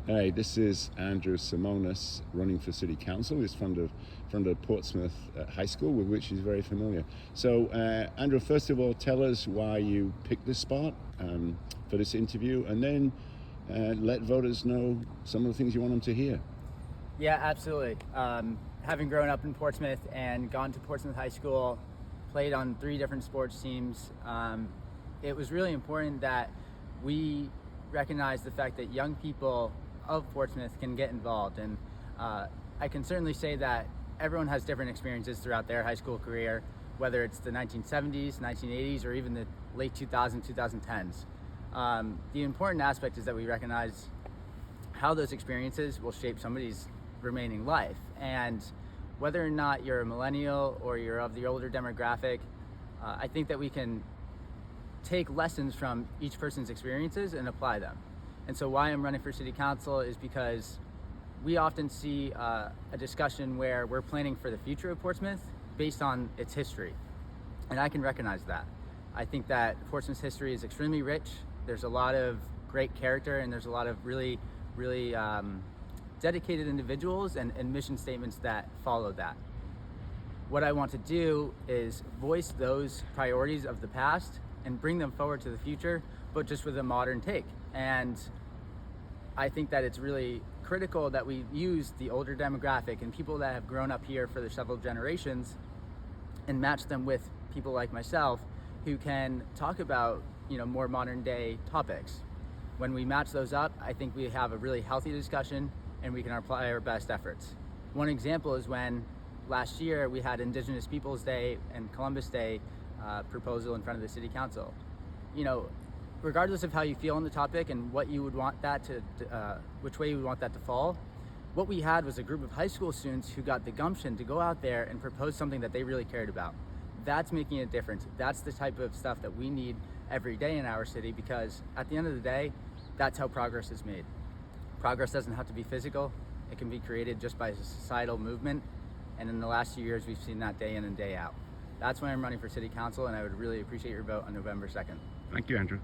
Hey, this is Andrew Samonas running for City Council. He's from the Portsmouth High School, with which he's very familiar. So, Andrew, first of all, tell us why you picked this spot for this interview, and then let voters know some of the things you want them to hear. Yeah, absolutely. Having grown up in Portsmouth and gone to Portsmouth High School, played on 3 different sports teams, it was really important that we recognize the fact that young people of Portsmouth can get involved. And I can certainly say that everyone has different experiences throughout their high school career, whether it's the 1970s, 1980s, or even the late 2000s, 2010s. The important aspect is that we recognize how those experiences will shape somebody's remaining life. And whether or not you're a millennial or you're of the older demographic, I think that we can take lessons from each person's experiences and apply them. And so why I'm running for City Council is because we often see a discussion where we're planning for the future of Portsmouth based on its history. And I can recognize that. I think that Portsmouth's history is extremely rich. There's a lot of great character, and there's a lot of really dedicated individuals and mission statements that follow that. What I want to do is voice those priorities of the past and bring them forward to the future, but just with a modern take. And I think that it's really critical that we use the older demographic and people that have grown up here for the several generations and match them with people like myself who can talk about, more modern day topics. When we match those up, I think we have a really healthy discussion and we can apply our best efforts. One example is when last year we had Indigenous Peoples Day and Columbus Day proposal in front of the City Council. Regardless of how you feel on the topic and what you would want that to, which way you would want that to fall, what we had was a group of high school students who got the gumption to go out there and propose something that they really cared about. That's making a difference. That's the type of stuff that we need every day in our city, because at the end of the day, that's how progress is made. Progress doesn't have to be physical. It can be created just by a societal movement. And in the last few years, we've seen that day in and day out. That's why I'm running for City Council, and I would really appreciate your vote on November 2nd. Thank you, Andrew.